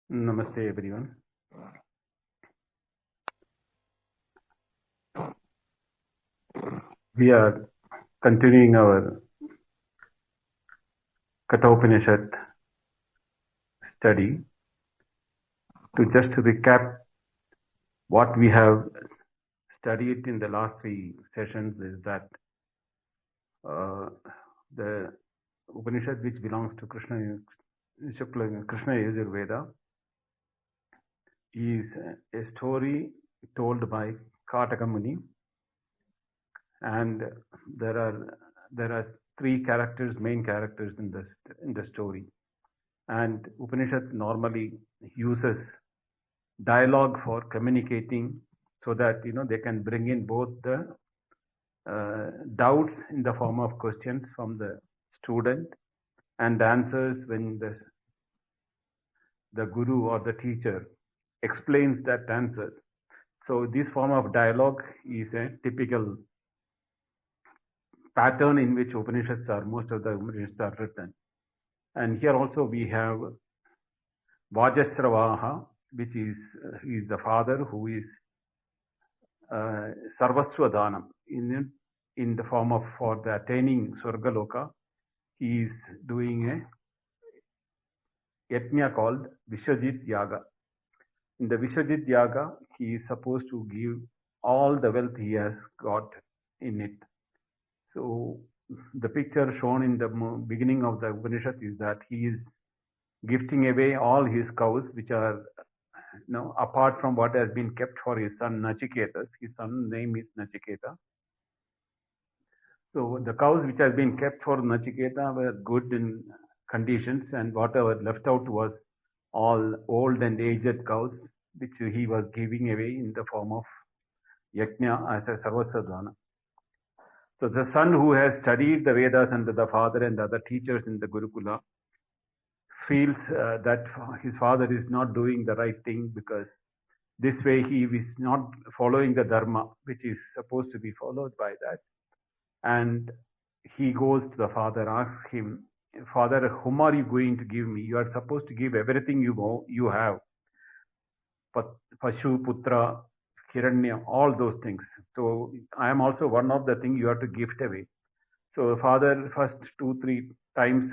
Namaste everyone. We are continuing our Kathopanishad study. To just recap what we have studied in the last three sessions is that the Upanishad, which belongs to Krishna Yajurveda, is a story told by Kataka Muni, and there are three main characters in the story. And Upanishad normally uses dialogue for communicating, so that they can bring in both the doubts in the form of questions from the student and answers when the guru or the teacher explains that answer. So this form of dialogue is a typical pattern in which most of the Upanishads are written. And here also we have Vajasravaha, which is the father who is Sarvaswadhanam in the form of, for the attaining Swargaloka, he is doing a yajna called Vishwajit Yaga. In the Vishwajit Yaga, he is supposed to give all the wealth he has got in it. So the picture shown in the beginning of the Upanishad is that he is gifting away all his cows, which are apart from what has been kept for his son Nachiketas. His son's name is Nachiketa. So the cows which has been kept for Nachiketa were good in conditions, and whatever left out was all old and aged cows, which he was giving away in the form of yajna as a sarvasadhana. So the son who has studied the Vedas under the father and the other teachers in the Gurukula feels that his father is not doing the right thing, because this way he is not following the dharma which is supposed to be followed by that. And he goes to the father, asks him, "Father, whom are you going to give me? You are supposed to give everything you have. Pashu, Putra, Hiranya, all those things. So I am also one of the things you have to gift away." So father first 2-3 times,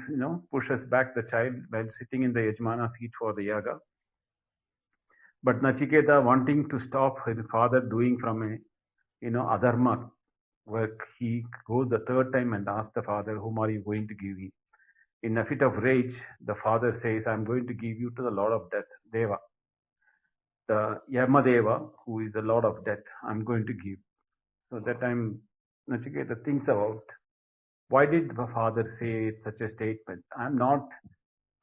pushes back the child while sitting in the Yajmana seat for the yaga. But Nachiketa, wanting to stop his father doing from a, adharma work, he goes the third time and asks the father, "Whom are you going to give me?" In a fit of rage, the father says, "I'm going to give you to the Lord of Death, Deva. The Yamadeva, who is the Lord of Death, I'm going to give." So that time Nachiketa thinks about, why did the father say such a statement?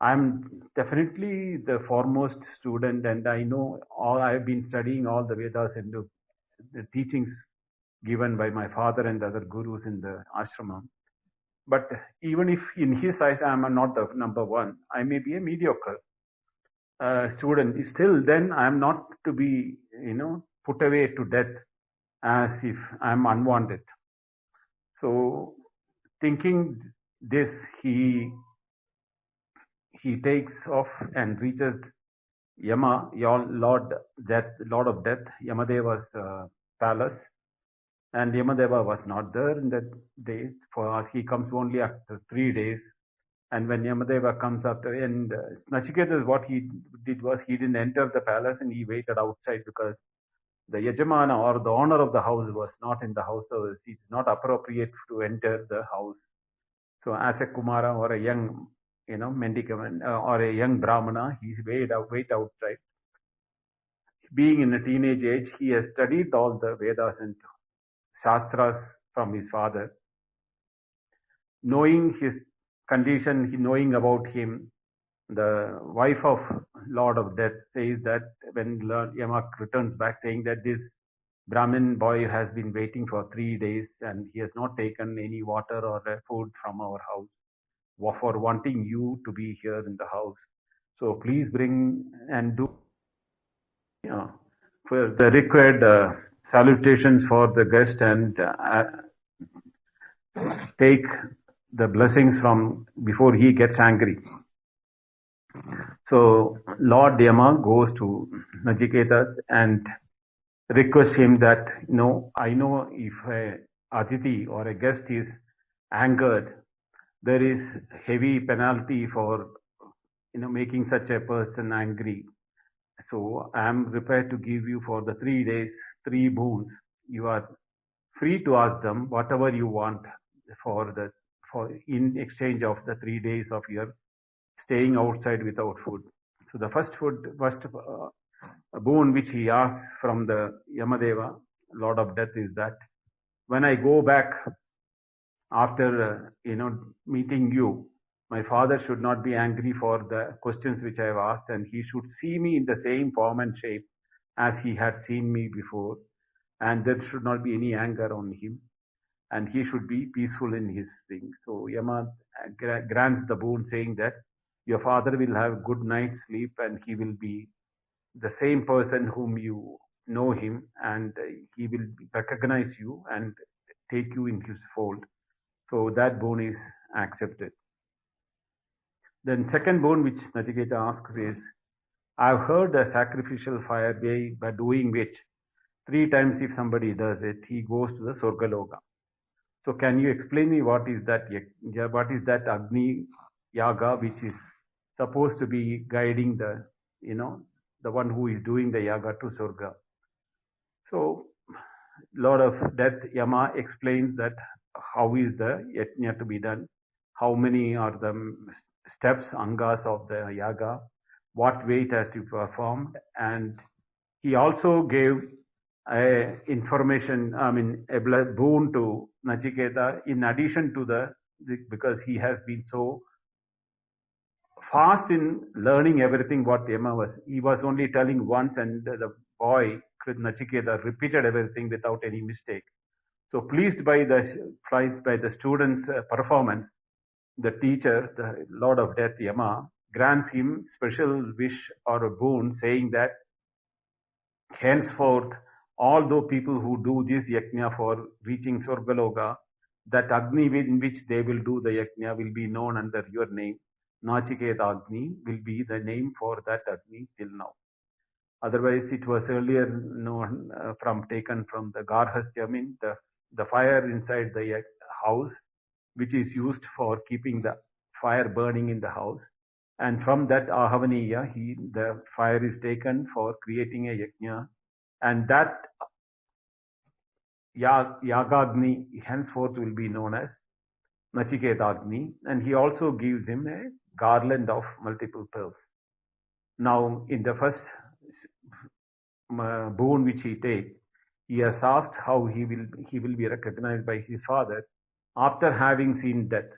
I'm definitely the foremost student, and I know I've been studying all the Vedas and the teachings given by my father and the other gurus in the ashramam. But even if in his eyes I am not the number one, I may be a mediocre student. Still, then I am not to be, put away to death as if I am unwanted. So, thinking this, he takes off and reaches Yama, Lord of Death, Yamadeva's palace. And Yamadeva was not there in that day. For he comes only after 3 days. And when Yamadeva comes after, and Nachiketa, what he did was, he didn't enter the palace and he waited outside, because the Yajamana or the owner of the house was not in the house, so it's not appropriate to enter the house. So as a Kumara or a young, mendicant or a young Brahmana, he wait outside. Being in a teenage age, he has studied all the Vedas and Shastras from his father. Knowing his condition, knowing about him, the wife of Lord of Death says that when Lord Yamak returns back, saying that this Brahmin boy has been waiting for 3 days and he has not taken any water or food from our house, for wanting you to be here in the house. So please bring and do for the required salutations for the guest, and take the blessings from before he gets angry. So Lord Yama goes to Nachiketas and requests him that, I know if a Aditi or a guest is angered, there is heavy penalty for making such a person angry. So I am prepared to give you for the 3 days 3 boons. You are free to ask them whatever you want for the for in exchange of the 3 days of your staying outside without food. So the first boon which he asks from the Yamadeva, Lord of Death, is that when I go back after meeting you, my father should not be angry for the questions which I have asked, and he should see me in the same form and shape as he had seen me before, and there should not be any anger on him, and he should be peaceful in his thing. So Yama grants the boon, saying that your father will have good night's sleep, and he will be the same person whom you know him, and he will recognize you and take you in his fold. So that boon is accepted. Then second boon which Nachiketa asks is, I've heard a sacrificial fire by doing which 3 times if somebody does it, he goes to the Sorgaloka. So can you explain me what is that Agni Yaga which is supposed to be guiding the one who is doing the yaga to Surga? So Lord of Death Yama explains that how is the yajna to be done, how many are the steps, angas of the yaga, what way it has to be performed, and he also gave information, a boon to Nachiketa in addition to because he has been so fast in learning everything what Yama was. He was only telling once, and the boy Nachiketa repeated everything without any mistake. So pleased by the student's performance, the teacher, the Lord of Death Yama, grants him special wish or a boon, saying that henceforth, all those people who do this yajna for reaching Sorgaloka, that Agni in which they will do the yajna will be known under your name. Nachiketa Agni will be the name for that Agni till now. Otherwise, it was earlier known taken from the Garhastya, the fire inside the house, which is used for keeping the fire burning in the house. And from that Ahavaniya, the fire is taken for creating a yajna, and that Yagagni henceforth will be known as Nachiketagni, and he also gives him a garland of multiple pearls. Now, in the first boon which he takes, he has asked how he will be recognized by his father after having seen death.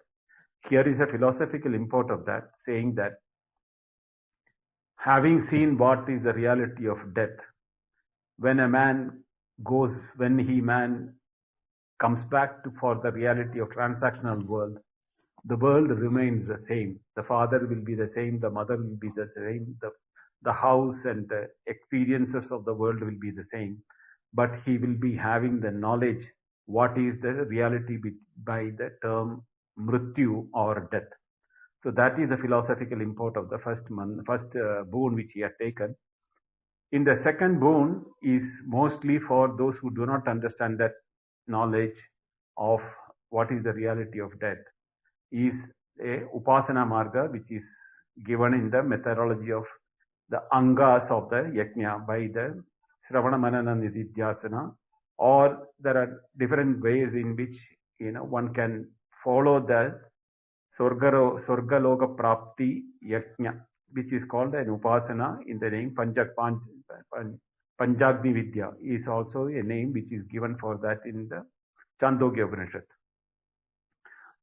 Here is a philosophical import of that, saying that having seen what is the reality of death, when man comes back for the reality of transactional world, the world remains the same. The father will be the same, the mother will be the same, the house and the experiences of the world will be the same, but he will be having the knowledge what is the reality by the term mrityu or death. So that is the philosophical import of the first boon which he had taken. In the second boon is mostly for those who do not understand that knowledge of what is the reality of death, is a upasana marga which is given in the methodology of the angas of the yajna by the Shravana Manana Nididhyasana, or there are different ways in which one can follow the Sorgaloka Prapti Yajna, which is called an upasana in the name Panjagni Vidya is also a name which is given for that in the Chandogya Upanishad.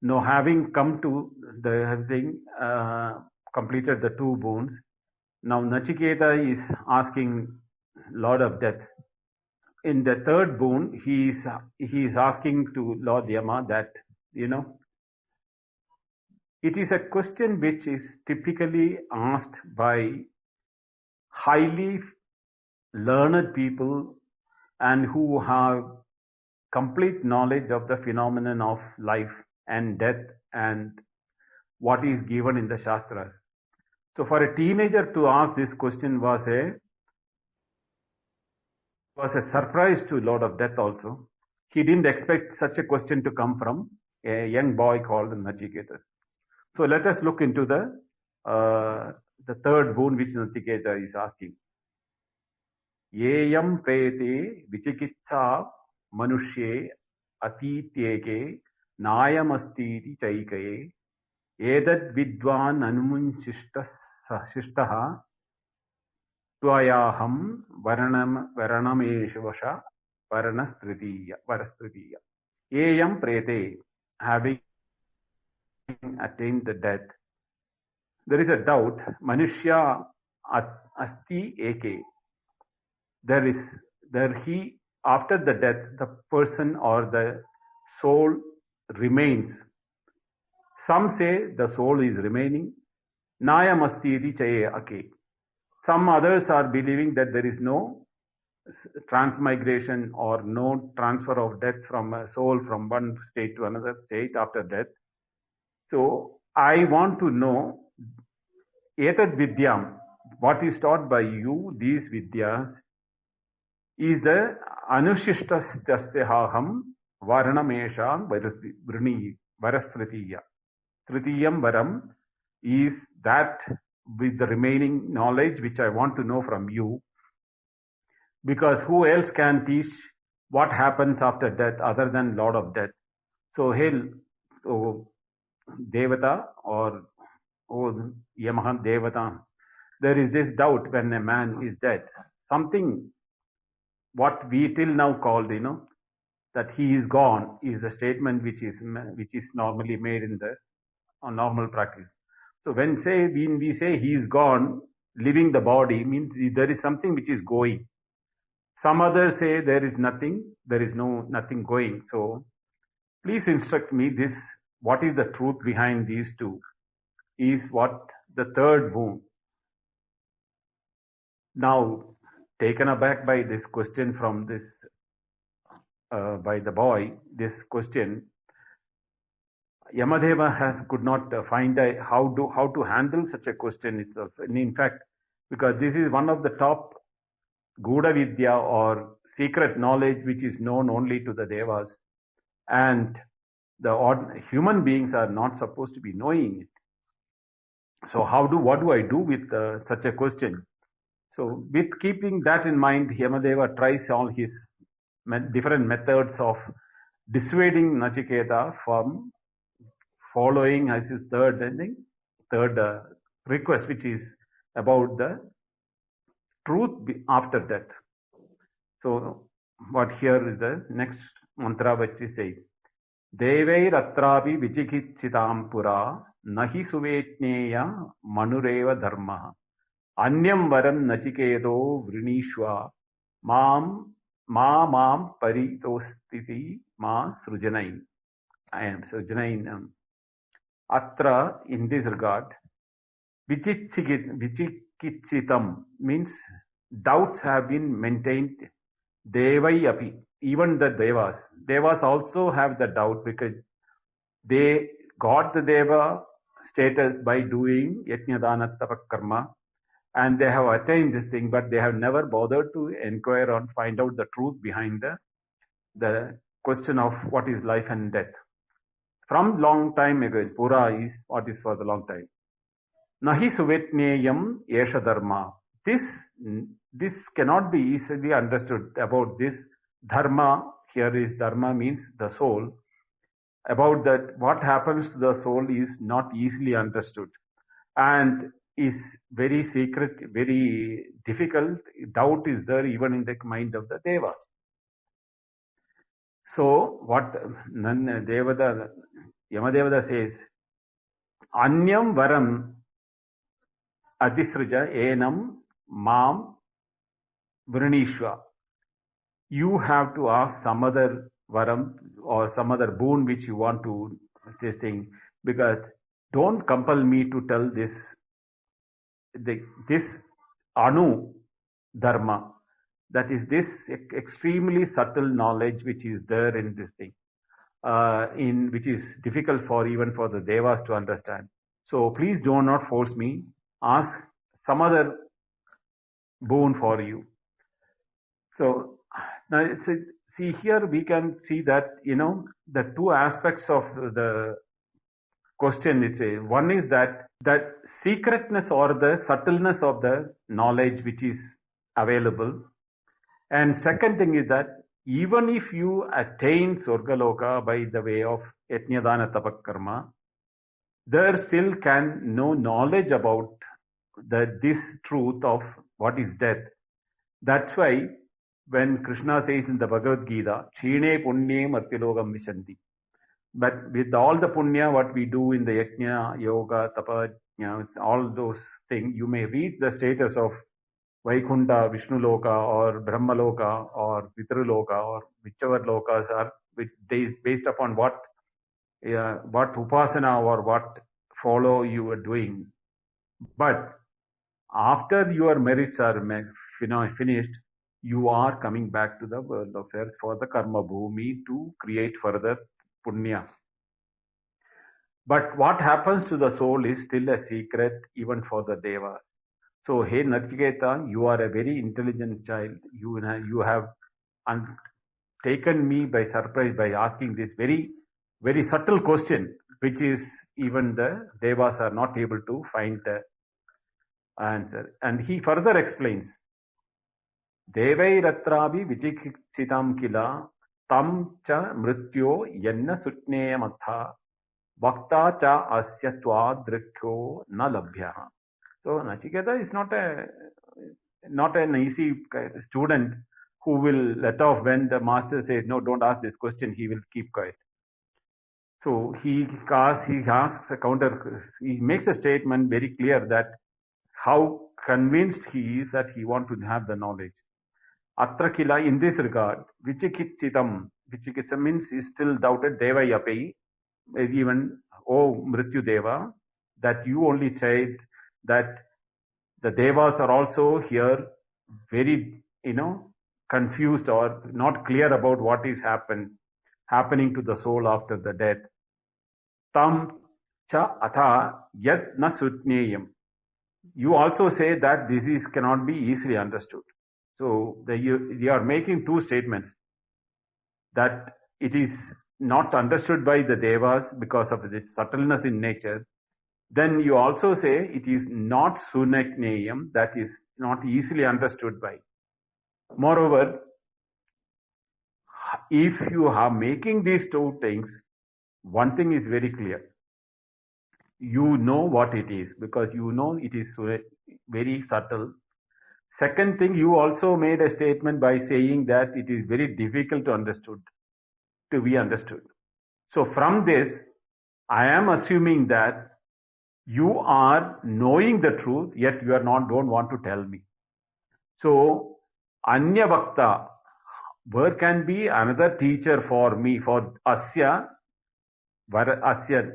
Now, having come to the thing, completed the 2 boons, now Nachiketa is asking Lord of Death. In the third boon, he is asking to Lord Yama that, it is a question which is typically asked by highly learned people and who have complete knowledge of the phenomenon of life and death and what is given in the Shastras. So for a teenager to ask this question was a surprise to Lord of Death also. He didn't expect such a question to come from a young boy called Nachiketa. So let us look into the third boon which Nachiketa is asking. येयं प्रेते विचिकित्सा मनुष्ये अतीत्येके नायमस्तीति चैकये एतद्विद्वान् अनुमुञ्शिष्टः त्वयाहं वरणमेषवश वरस्तृतीय. येयं प्रेते, having attained the death, there is a doubt. Manushya asti eke. After the death, the person or the soul remains. Some say the soul is remaining. Nayam asti iti chaye ake. Some others are believing that there is no transmigration or no transfer of death from a soul from one state to another state after death. So I want to know etad vidyam, what is taught by you, these vidyas, is the anushishtastyaham varnamesham varasritiya. Tritiyam varam is that with the remaining knowledge which I want to know from you, because who else can teach what happens after death other than Lord of Death? So hail, O Devata or O Yamaha Devata, there is this doubt when a man is dead. Something what we till now called, that he is gone is a statement which is normally made in the normal practice. So when we say he is gone, leaving the body, means there is something which is going. Some others say there is nothing going. So please instruct me this, what is the truth behind these two, is what the third boon. Now, taken aback by this question from this, by the boy, this question, Yamadeva could not find how to handle such a question itself. And in fact, because this is one of the top Guda Vidya or secret knowledge which is known only to the Devas, and the human beings are not supposed to be knowing it. So what do I do with such a question? So with keeping that in mind, Yamadeva tries all his different methods of dissuading Nachiketa from following as his third request, which is about the truth after death. So what here is the next mantra which is says, Devairatrapi vichikichitam pura nahi suvetneya manureva dharma anyam varam nachiketo vrinishva mam paritostiti ma srujanai. I am srujanai. Atra, in this regard, vichikichitam means doubts have been maintained. Devai api, even the Devas. Devas also have the doubt because they got the Deva status by doing yajnadana tapakarma, and they have attained this thing, but they have never bothered to inquire or find out the truth behind the question of what is life and death. From long time ago, Pura is what is for the long time. Nahi suvetneyam yesha dharma. This cannot be easily understood about this dharma. Here is dharma means the soul. About that, what happens to the soul is not easily understood and is very secret, very difficult. Doubt is there even in the mind of the Devas. So what Yamadevada says, Anyam varam adisruja enam mam vrinishva. You have to ask some other varam or some other boon which you want to thing, because don't compel me to tell this anu dharma, that is this extremely subtle knowledge which is there in this thing, which is difficult even for the Devas to understand. So please do not force me. ask some other boon for you. So now see here we can see that the two aspects of the question is one is that secretness or the subtleness of the knowledge which is available, and second thing is that even if you attain Swargaloka by the way of Yajnadana Tapakarma, there still can no knowledge about this truth of what is death. That's why when Krishna says in the Bhagavad Gita, Chine Punye Martilogam Vishanti. But with all the punya, what we do in the yajna, yoga, tapa, all those things, you may reach the status of Vaikunta, Vishnu Loka, or Brahma Loka, or Pitru Loka, or whichever lokas are based upon what upasana or what follow you are doing. But after your merits are finished, you are coming back to the world of earth for the karma bhumi to create further punya. But what happens to the soul is still a secret even for the devas. So, hey Nachiketa, you are a very intelligent child. You have taken me by surprise by asking this very, very subtle question, which is even the devas are not able to find the answer. And he further explains, Devairatrabi vichikitsitam kila tam cha mrityo yanna sutneyamatha Bhakta cha asya twadrikyo na labhya. So Nachiketa is not an easy student who will let off when the master says, no, don't ask this question, he will keep quiet. So he asks a counter, he makes a statement very clear that how convinced he is that he wants to have the knowledge. Atra kila, in this regard, vichikitsitam means he still doubted, deva yapai, even, oh Mrityu Deva, that you only said that the Devas are also here very, confused or not clear about what is happening to the soul after the death. Tam cha atha yat na sutneyam. You also say that this cannot be easily understood. So you are making two statements, that it is not understood by the devas because of this subtleness in nature. Then you also say it is not sunakneyam, that is not easily understood by. Moreover, if you are making these two things, one thing is very clear. You know what it is because you know it is very subtle. Second thing, you also made a statement by saying that it is very difficult to be understood. So from this, I am assuming that you are knowing the truth, yet you don't want to tell me. So, Anya Bhakta, where can be another teacher for me, for Asya, Asya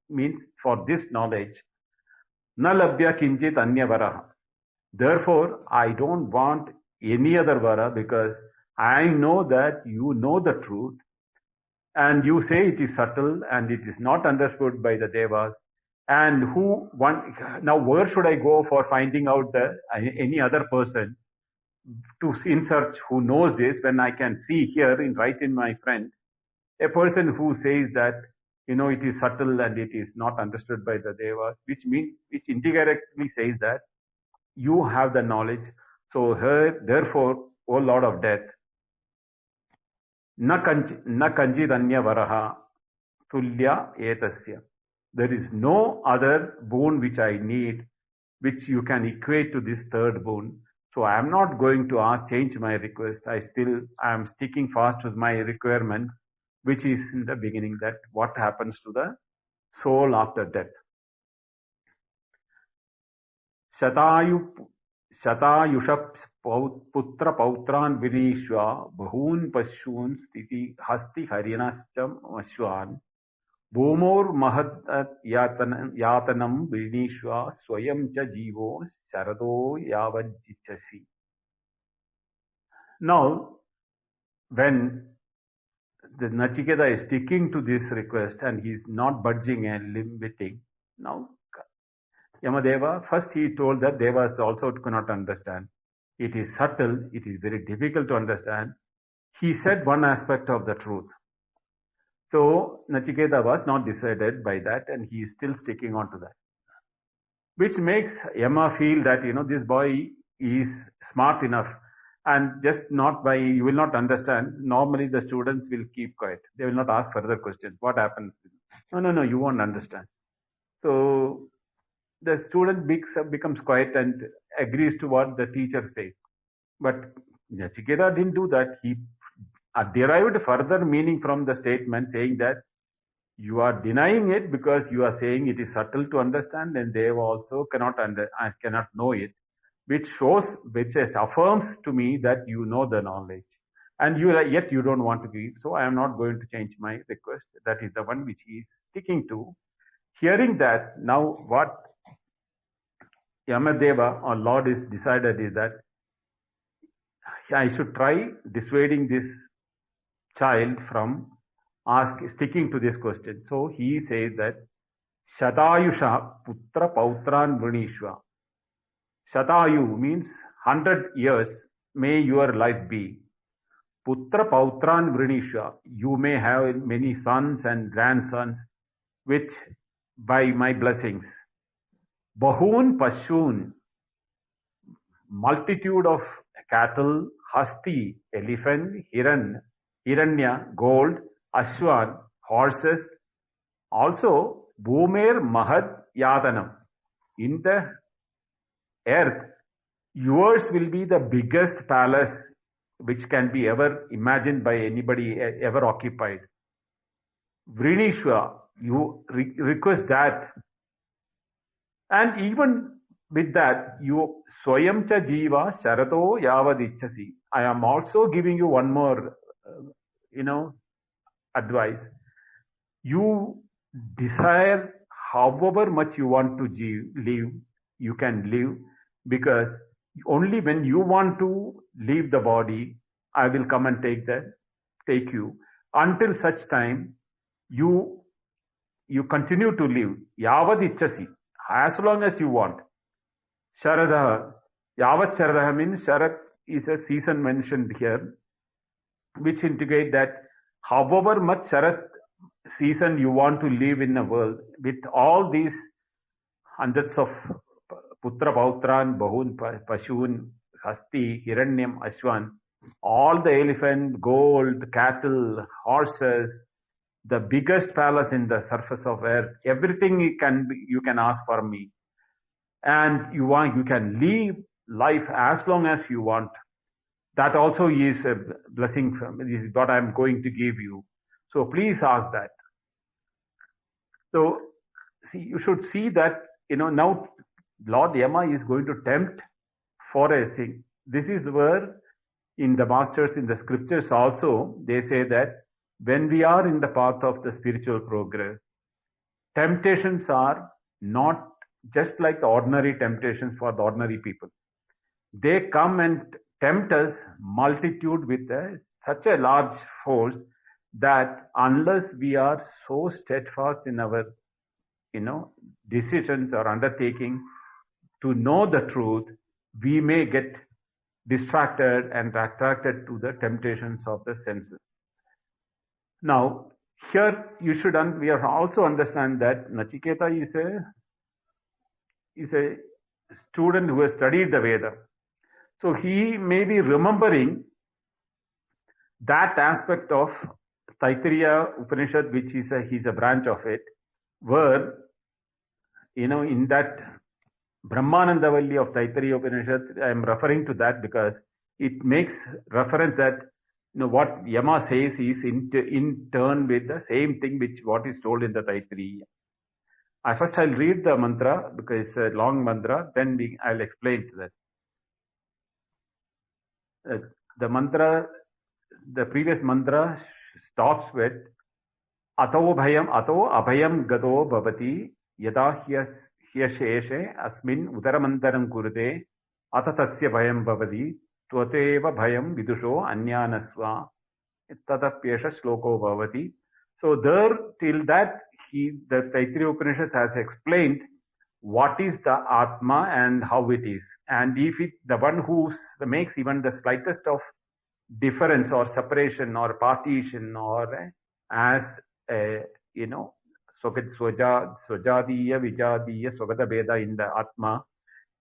means for this knowledge, Na Labhya Kinchit Anya Varaha. Therefore, I don't want any other Vara because I know that you know the truth and you say it is subtle and it is not understood by the Devas. And now where should I go for finding out any other person in search who knows this when I can see here right in my friend a person who says that it is subtle and it is not understood by the Devas, which indirectly says that you have the knowledge. So therefore, O Lord of Death, na kanjidanya varaha tulya etasya. There is no other boon which I need, which you can equate to this third boon. So I am not going to change my request. I am sticking fast with my requirement, which is in the beginning, that what happens to the soul after death. Shatayusha putra pautran vinishva bahun pashun stiti hasti harinascham ashwan Bhumor mahat yatanam vinishva swayam cha jivo sharado yavajjichasi. Now, when the Nachiketa is sticking to this request and he is not budging and limiting, now Yamadeva, first he told that Devas also could not understand. It is subtle, it is very difficult to understand. He said one aspect of the truth. So Nachiketa was not decided by that and he is still sticking on to that. Which makes Yama feel that, this boy is smart enough and just not by, you will not understand. Normally the students will keep quiet. They will not ask further questions. What happens? No, you won't understand. So the student becomes quiet and agrees to what the teacher says. But Nachiketa didn't do that. He derived further meaning from the statement saying that you are denying it because you are saying it is subtle to understand and they also cannot know it, which affirms to me that you know the knowledge and yet you don't want to give. So I am not going to change my request. That is the one which he is sticking to. Hearing that, now what Yamadeva or Lord is decided is that I should try dissuading this child from sticking to this question. So he says that Shatayusha Putra Pautran Vrinishva. Shatayu means 100 years may your life be. Putra Pautran Vrinishva. You may have many sons and grandsons, which by my blessings. Bahun Pashun. Multitude of cattle, Hasti, elephant, Hiranya, gold, Ashwan, horses. Also, Bhumer Mahad Yadanam. In the earth, yours will be the biggest palace which can be ever imagined by anybody ever occupied. Vrinishwa, you request that. And even with that, you Swayam cha jiva sharato yavadichasi. I am also giving you one more, advice. You desire however much you want to live, you can live, because only when you want to leave the body, I will come and take you. Until such time, you continue to live. Yavadichasi, as long as you want. Sharadaha. Yavat Sharadaha means Sharat is a season mentioned here, which indicate that however much Sharat season you want to live in a world, with all these hundreds of Putra Pautran, Bahun, Pashun, Hasti, Hiranyam, Ashwan, all the elephant, gold, cattle, horses, the biggest palace in the surface of earth, everything you can ask for me. And you can live life as long as you want. That also is a blessing this is what I am going to give you. So please ask that. So you should see that, now Lord Yama is going to tempt for a thing. This is where in the masters, in the scriptures also, they say that when we are in the path of the spiritual progress, temptations are not just like the ordinary temptations for the ordinary people. They come and tempt us multitude with such a large force that unless we are so steadfast in our, decisions or undertaking to know the truth, we may get distracted and attracted to the temptations of the senses. Now, here we are also understand that Nachiketa is a student who has studied the Veda. So he may be remembering that aspect of Taittiriya Upanishad, which he's a branch of it, where, in that Brahmanandavalli of Taittiriya Upanishad, I am referring to that because it makes reference that, what Yama says is in turn with the same thing what is told in the Taittiriya. First I'll read the mantra because it's a long mantra, then I'll explain to that. The mantra, the previous mantra starts with Ato abhayam gato bhavati yada hyasheshe asmin udaramantaram kurute atatasya bhayam bhavati twateva bhayam vidusho anyanasva tatapyesha sloko bhavati. So there, till that, the Taittiriya Upanishad has explained what is the Atma and how it is. And if it, the one who makes even the slightest of difference or separation or partition or as a, you know, swajadiya, vijadiya, swagata beda in the Atma,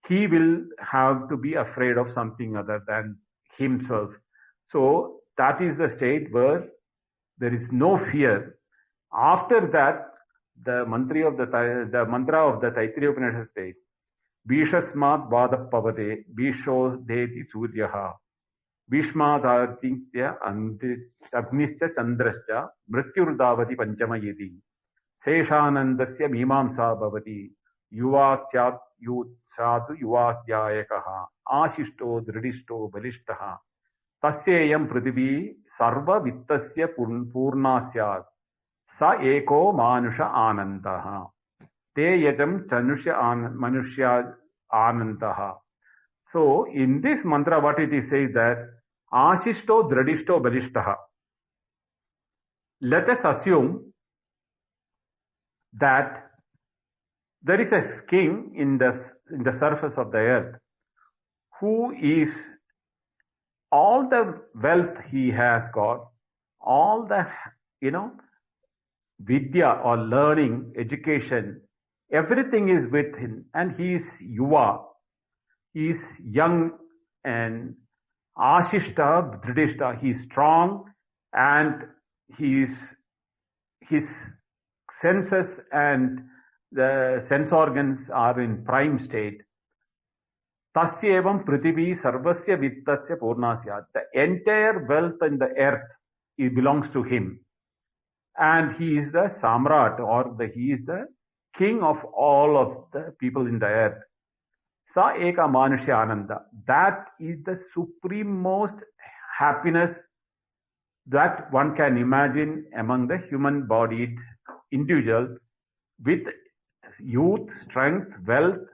he will have to be afraid of something other than himself. So that is the state where there is no fear. After that, the mantra of the Taittiriya Upanishad says, Bhishasmat Vada Pavade, Bhisho Deti Suryaha, Bhishmadhartya Agnischa Chandrascha, Mrityurdavati Panchama Yedi, Seshanandasya Mimamsa Bhavati, Yuvasyat Yutsatu Yuvasyayakaha, Ashishto Dridishto Balishtaha, Tasyayam Prithivi Sarva Vittasya Purnasyat, Sa Eko Manusha Anandaha, Te Yajam Chanusha Manusha Anandaha. So, in this mantra, what it is says that Ashishto Dradishto Balishtaha. Let us assume that there is a king in the surface of the earth who is all the wealth he has got, all the, vidya or learning, education, everything is with him, and he is yuva, he is young and ashishta, dridishta, he is strong, and his senses and the sense organs are in prime state. Tasyevam Prithivi Sarvasya Vittasya Purnasya. The entire wealth in the earth, it belongs to him. And he is the Samrat, or he is the king of all of the people in the earth. Sa Eka Manushya Ananda. That is the supremost happiness that one can imagine among the human bodied individuals with youth, strength, wealth,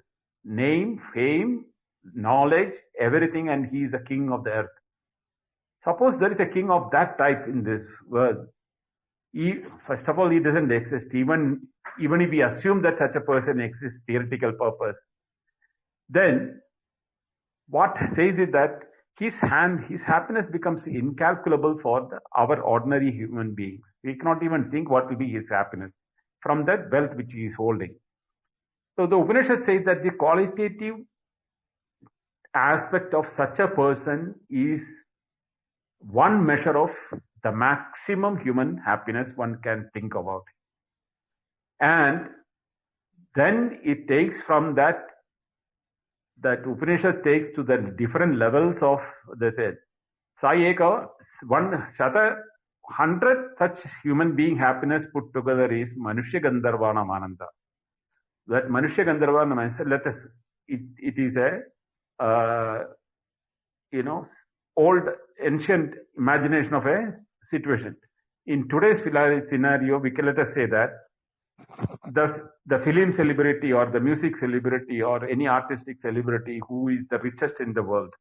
name, fame, knowledge, everything, and he is the king of the earth. Suppose there is a king of that type in this world. First of all, he doesn't exist. Even if we assume that such a person exists, theoretical purpose, then what says is that his happiness becomes incalculable for our ordinary human beings. We cannot even think what will be his happiness from that wealth which he is holding. So the Upanishad says that the qualitative aspect of such a person is one measure of the maximum human happiness one can think about. And then it takes from that Upanishad takes to the different levels of the said. Sayeka, 100 such human being happiness put together is Manushya Gandharvana Mananda. That Manushya Gandharvana Mananda, it is a, old ancient imagination of a situation. In today's scenario, we can let us say that the film celebrity or the music celebrity or any artistic celebrity who is the richest in the world.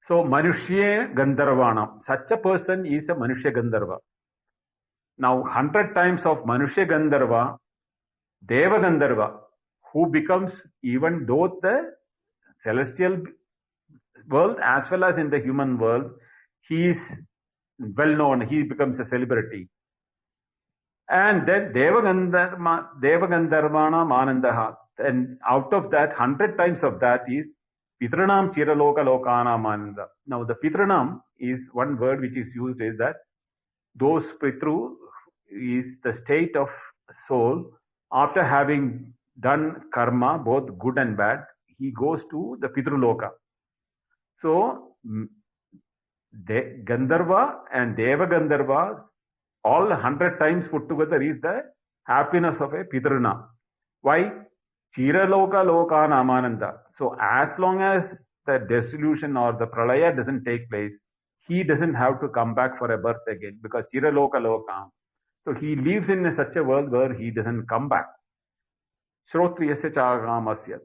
So Manushya Gandharvana, such a person is a Manushya Gandharva. Now 100 times of Manushya Gandharva, Deva Gandharva, who becomes, even though the celestial world as well as in the human world, he is well known, he becomes a celebrity. And then Deva Gandharvana Manandaha, and out of that, 100 times of that is Pitranam Chiraloka Lokana Mananda. Now the Pitranam is one word which is used is that those Pitru is the state of soul after having done karma, both good and bad, he goes to the Pitruloka. So Gandharva and Deva Gandharva, all 100 times put together is the happiness of a Pitrana. Why? Chiraloka Lokana Amananda. So as long as the dissolution or the pralaya doesn't take place, he doesn't have to come back for a birth again, because Chiraloka Lokam. So he lives in such a world where he doesn't come back. Shrotriyasya Chagamasya.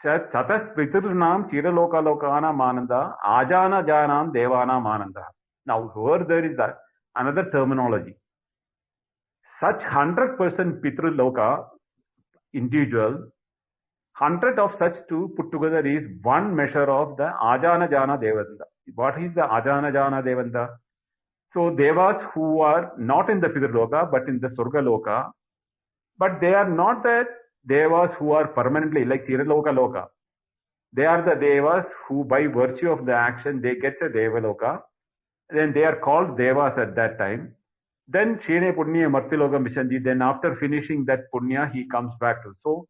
Satas Piturnam Chiraloka Lokana Mananda, Ajana Janam Devana Mananda. Now, over there is that another terminology. Such 100% Pitruloka individual, 100 of such two put together is one measure of the Ajana Jana Devanda. What is the Ajana Jana Devanda? So Devas who are not in the Pitraloka but in the Surga Loka, but they are not the Devas who are permanently like Tiraloka Loka. They are the Devas who by virtue of the action they get the Devaloka. Then they are called Devas at that time. Then Shine Punya Martilogam Vishanji, then after finishing that Punya, he comes back to. So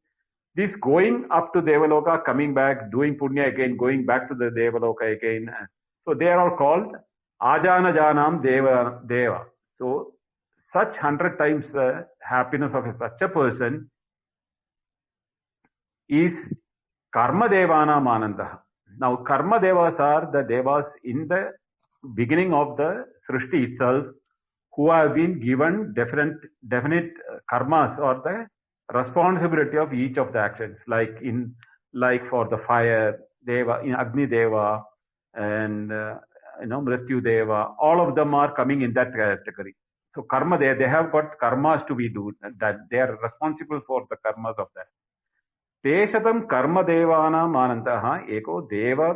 this going up to Devaloka, coming back, doing Punya again, going back to the Devaloka again. So they are all called Ajana Janam Deva. So such 100 times the happiness of such a person is Karma Devanam Ananda. Now Karma Devas are the Devas in the beginning of the Srishti itself who have been given definite karmas or the responsibility of each of the actions, like for the fire Deva, in Agni Deva and Mrityu Deva, all of them are coming in that category. So karma, they have got karmas to be do that they are responsible for the karmas of that. Teshatam karma devana manantaha eko deva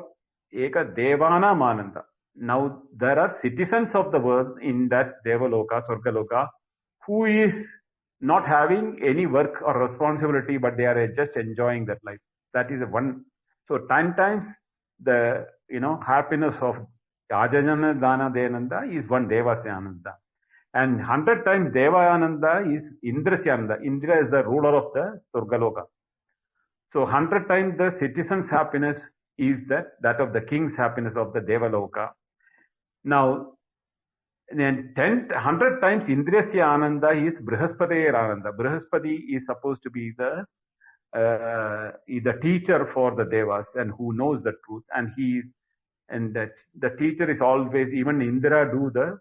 eka devana mananta. Now there are citizens of the world in that Devaloka, Surgaloka, who is not having any work or responsibility, but they are just enjoying that life. That is one. So 10 times the happiness of Ajana Dana Denanda is one Devasyananda. And 100 times Devayananda is Indrasyananda. Indra is the ruler of the Surgaloka. So 100 times the citizen's happiness is that of the king's happiness of the Devaloka. Now, then 100 times Indrasya Ananda is Brihaspati Ananda. Brihaspati is supposed to be the teacher for the Devas and who knows the truth. And that the teacher is always, even Indra do the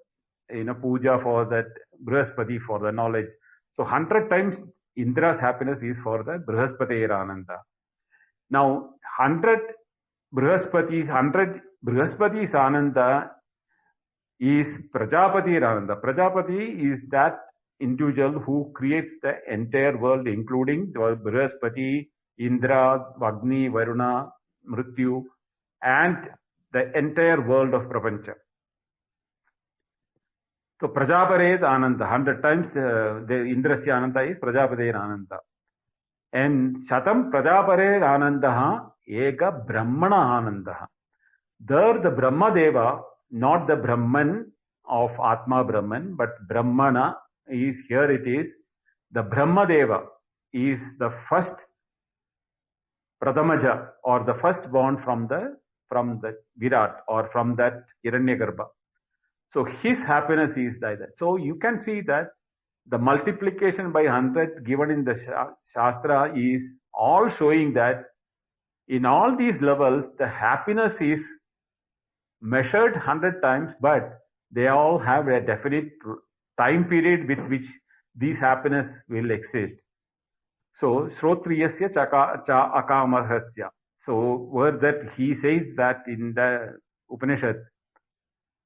puja for that Brihaspati for the knowledge. So 100 times Indra's happiness is for the Brihaspati Ananda. Now 100 Brihaspati's Ananda is Prajapati Ananda. Prajapati is that individual who creates the entire world, including Brihaspati, Indra, Agni, Varuna, Mrityu, and the entire world of Prapancha. So Prajapati Ananda, 100 times the Indrasya Ananda is Prajapati Ananda. And Shatam Prajapati Ananda Eka Brahmana Ananda. There the Brahma Deva, not the Brahman of Atma Brahman, but Brahmana is here it is. The Brahma Deva is the first Pradamaja or the first born from the Virat or from that Hiranyagarbha. So his happiness is like that. So you can see that the multiplication by 100 given in the Shastra is all showing that in all these levels, the happiness is measured 100 times, but they all have a definite time period with which this happiness will exist. So, Shrotriyasya cha akamarhasya. So, where that he says that in the Upanishad,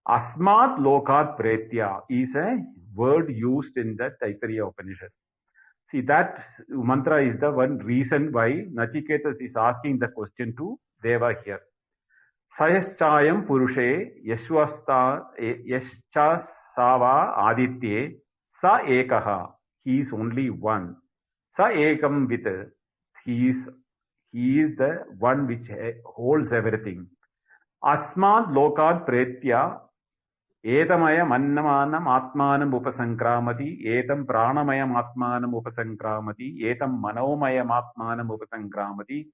Asmat lokat pretya is a word used in the Taittiriya Upanishad. See, that mantra is the one reason why Nachiketas is asking the question to Deva here. Sayaschayam purushe yashvasta yascha sava aditye sa ekaha. He is only one. Sa ekam with he is the one which holds everything. Asmad lokat pretya etamaya mannamanam atmanam upasankramati etam pranamayam atmanam upasankramati etam manomayam atmanam upasankramati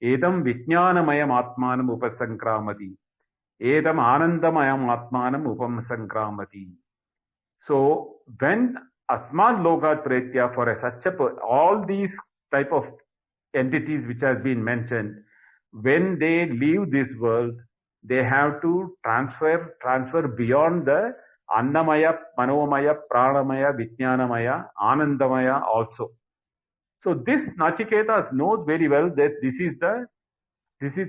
etam vijnanamayam atmanam upasankramati etam anandamayam atmanam upasankramati. So when asmad lokat pretya for such a all these type of entities which has been mentioned, when they leave this world, they have to transfer beyond the Annamaya, Manomaya, Pranamaya, Vijnanamaya, Anandamaya also. So this Nachiketas knows very well that this is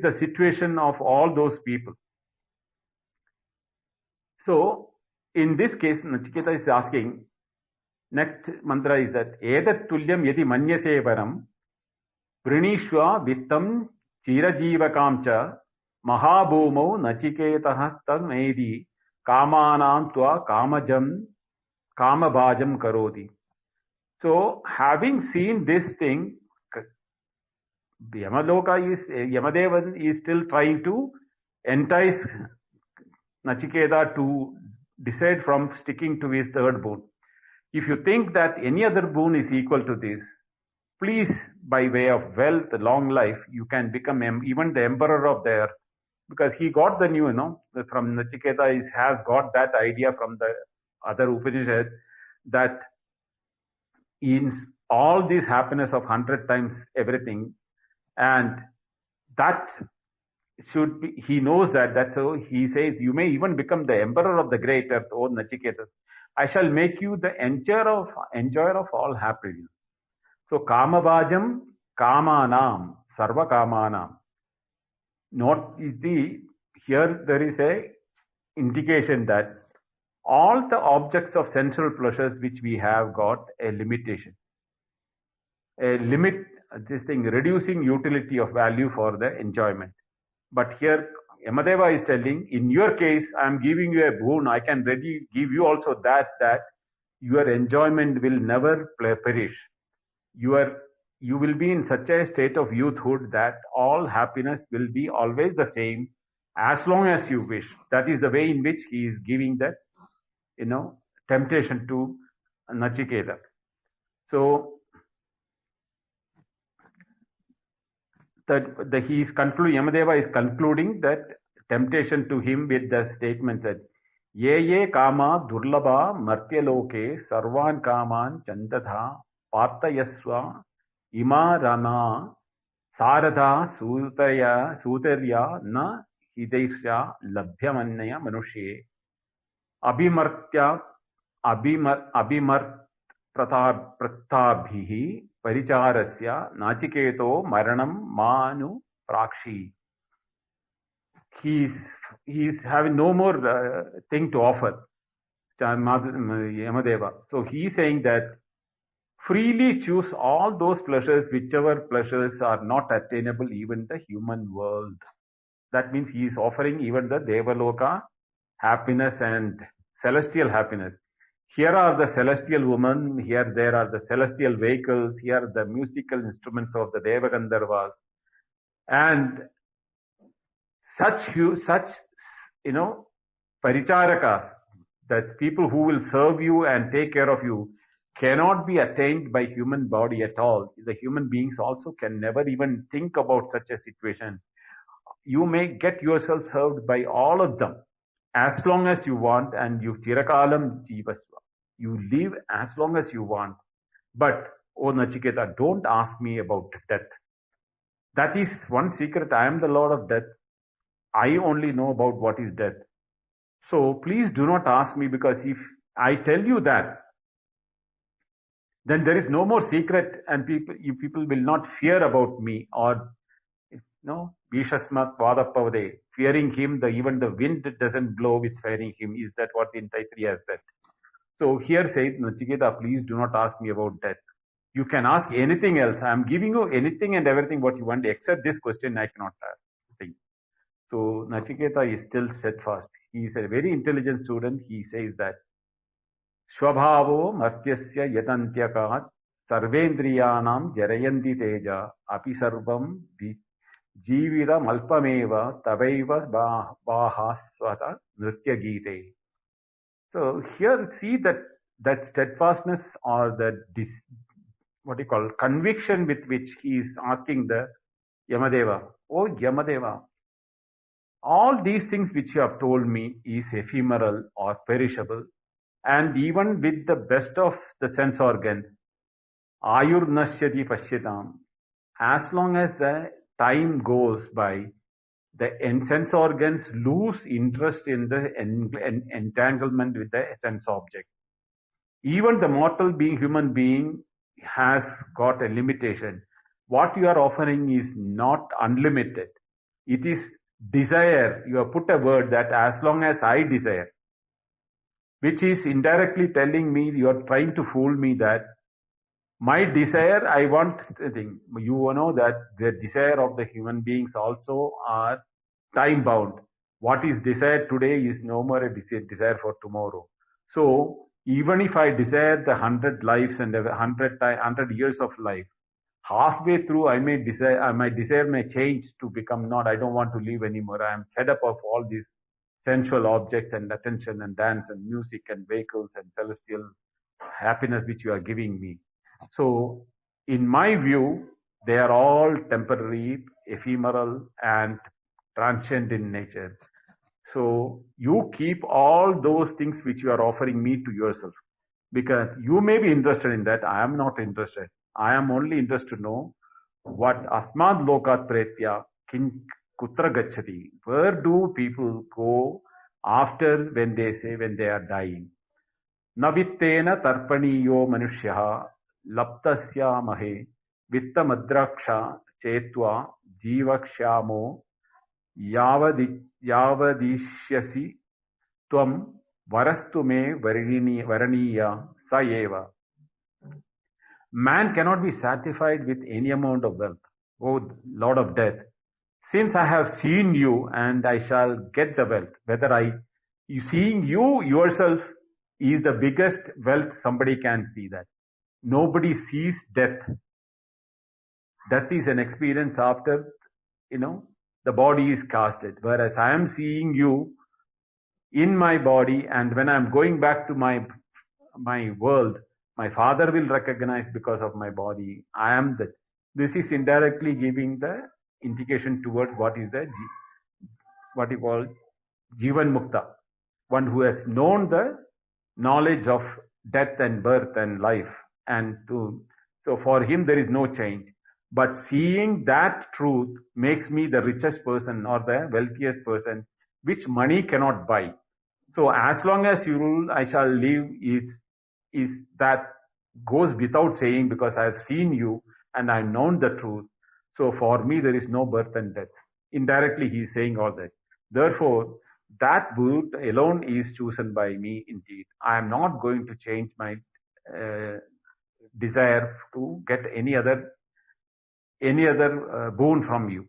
the situation of all those people. So in this case, Nachiketa is asking, next mantra is that Edat Tulyam Yadi Manyase Varam Vrinishwa vittam chirajivakamcha mahabhumau nachiketah tamedi kamanam tva kamabhajam karoti. So, having seen this thing, Yamadevan is still trying to entice Nachiketa to decide from sticking to his third boon. If you think that any other boon is equal to this, please, by way of wealth, long life, you can become even the emperor of the earth. Because he got the new, from Nachiketa, has got that idea from the other Upanishads that in all this happiness of 100 times everything, and that should be, he knows that. That's so he says, you may even become the emperor of the great earth, O Nachiketas. I shall make you the enjoyer of all happiness. So Kamabhajam Kamanam, Sarva Kamanam. Not the here there is a indication that all the objects of sensual pleasures which we have got a limitation. A limit, this thing, reducing utility of value for the enjoyment. But here, Yamadeva is telling, in your case, I am giving you a boon. I can ready give you also that your enjoyment will never perish. You will be in such a state of youthhood that all happiness will be always the same as long as you wish. That is the way in which he is giving that, temptation to Nachiketa. So, Yamadeva is concluding that temptation to him with the statement that ye kama durlabha martyaloke sarvan kaman chandadha partayasva ima rama sarada sutarya na hidaisya labhyamannaya manushye abhimart pratabhihi paricharasya nachiketo maranam manu prakshi. He is having no more thing to offer, Yamadeva. So he is saying that freely choose all those pleasures, whichever pleasures are not attainable even the human world. That means he is offering even the Devaloka happiness and celestial happiness. Here are the celestial women, here there are the celestial vehicles, here are the musical instruments of the Devagandharvas. And such paricharakas, that people who will serve you and take care of you, cannot be attained by human body at all. The human beings also can never even think about such a situation. You may get yourself served by all of them as long as you want, and you chirakalam jivasva. You live as long as you want. But, O Nachiketa, don't ask me about death. That is one secret. I am the Lord of death. I only know about what is death. So please do not ask me, because if I tell you that, then there is no more secret, and people will not fear about me, or Vishasmat Vadapavade, fearing him. Even the wind doesn't blow with fearing him. Is that what in Taittiriya has said? So here says Nachiketa, please do not ask me about death. You can ask anything else. I am giving you anything and everything what you want, except this question I cannot ask. So Nachiketa is still steadfast. He is a very intelligent student. He says that Swabhavo martyasya yatantyakaat sarvendriyanam jarayanti teja api sarvam jivira malpameva tavaiva bahasvata nritya gite. So here see that steadfastness, or the conviction with which he is asking the Yamadeva. Oh Yamadeva, all these things which you have told me is ephemeral or perishable, and even with the best of the sense organs, ayur nasyati pashyatam, as long as the time goes by, the sense organs lose interest in the entanglement with the sense object. Even the mortal being, human being, has got a limitation. What you are offering is not unlimited. It is desire. You have put a word that as long as I desire, which is indirectly telling me, you are trying to fool me that My desire, I want the thing. You know that the desire of the human beings also are time bound. What is desired today is no more a desire for tomorrow. So even if I desire the 100 lives and 100 years of life, halfway through I may desire, my desire may change to become not, I don't want to live anymore. I am fed up of all these sensual objects and attention and dance and music and vehicles and celestial happiness which you are giving me. So, in my view, they are all temporary, ephemeral, and transient in nature. So, you keep all those things which you are offering me to yourself because you may be interested in that. I am not interested. I am only interested to know what asmad lokat pretya kin kutra gachati. Where do people go after when they say when they are dying? नवित्तेन तर्पणीयो मनुष्यः लप्तस्यामहे वित्तमद्राक्ष चेत्वा जीवक्ष्यामो यावदि यावदिष्यसि त्वं वरस्तु मे वरणीय स एव. Man cannot be satisfied with any amount of wealth. O Lord of Death, since I have seen you and I shall get the wealth, whether seeing you yourself is the biggest wealth somebody can see that. Nobody sees death. Death is an experience after, the body is casted. Whereas I am seeing you in my body, and when I'm going back to my world, my father will recognize because of my body. I am that. This is indirectly giving the indication towards what you call Jivan Mukta, one who has known the knowledge of death and birth and life, so for him there is no change. But seeing that truth makes me the richest person or the wealthiest person, which money cannot buy. So as long as you rule, I shall live is that goes without saying because I have seen you and I have known the truth. So for me there is no birth and death. Indirectly he is saying all that. Therefore, that route alone is chosen by me indeed. I am not going to change my desire to get any other boon from you.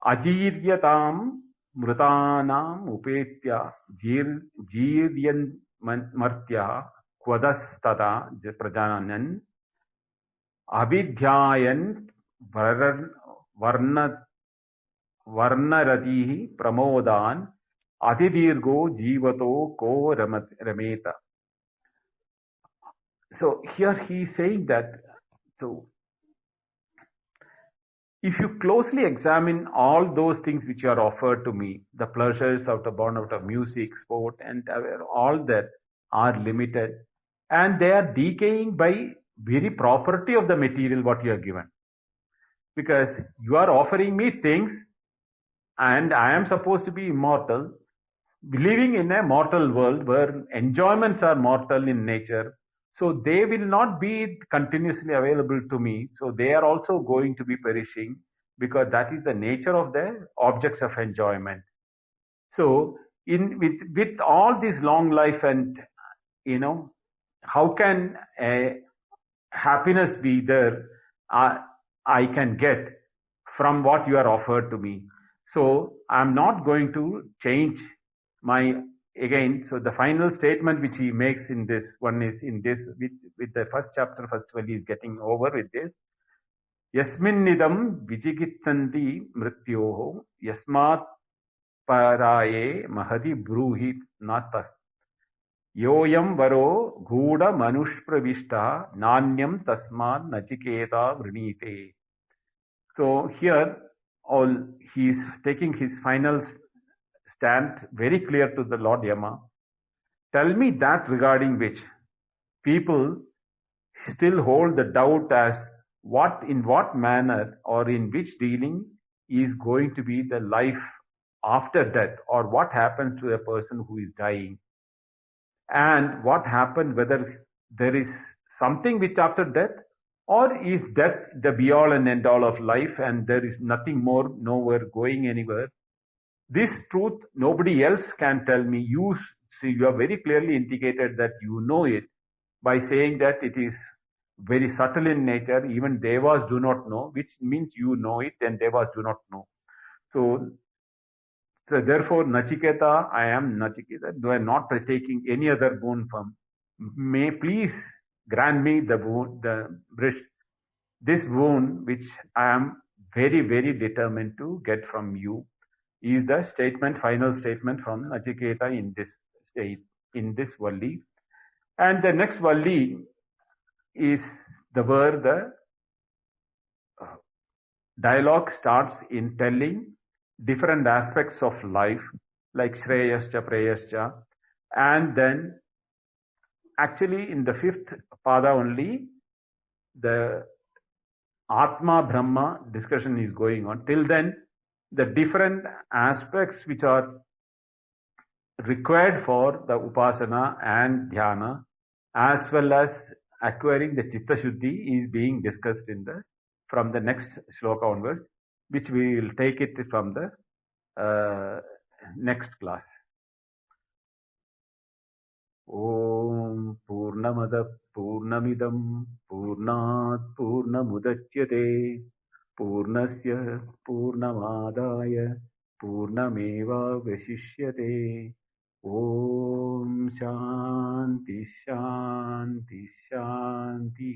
Ajiryatam mrutanam upetya jiryan martya kvadas prajananan abhidhyayan varnarati pramodan atidirgo jivato ko rameta. So here he is saying that, so if you closely examine all those things which are offered to me, the pleasures born out of music, sport, and all that are limited, and they are decaying by very property of the material what you are given. Because you are offering me things, and I am supposed to be immortal, living in a mortal world where enjoyments are mortal in nature. So they will not be continuously available to me. So they are also going to be perishing because that is the nature of the objects of enjoyment. So with all this long life and, how can a happiness be there I can get from what you are offered to me? So I'm not going to change so the final statement which he makes in this one is in this, with the first chapter, first 20 is getting over with this. Yasminnidam vijigitsanti mrityoho yasmat paraye mahadi bruhit natas yoyam varo guda manushpravishta nanyam tasman nachiketa vrinite. So here he is taking his final stand very clear to the Lord Yama. Tell me that regarding which people still hold the doubt as in what manner or in which dealing is going to be the life after death, or what happens to a person who is dying, and what happens, whether there is something which after death, or is death the be all and end all of life and there is nothing more, nowhere going anywhere. This truth nobody else can tell me. You see, you have very clearly indicated that you know it. by saying that it is very subtle in nature, even devas do not know, which means you know it and devas do not know. So, so therefore, Nachiketa, I am Nachiketa, though I am not taking any other boon from. May please grant me the boon, the this boon which I am very, very determined to get from you, is the statement, final statement from Nachiketa in this state, in this Valli. And the next Valli is the where the uh, dialogue starts in telling different aspects of life, like Shreyascha, Preyascha, and then actually in the fifth pada only, the Atma Brahma discussion is going on. Till then, the different aspects which are required for the upasana and dhyana, as well as acquiring the chitta shuddhi, is being discussed in the from the next shloka onwards, which we will take it from the next class. Om Purnamada Purnamidam Purnat Purnamudachyate Purnasya Purnamadaya Purnameva Vashishyate. Om Shanti Shanti Shanti.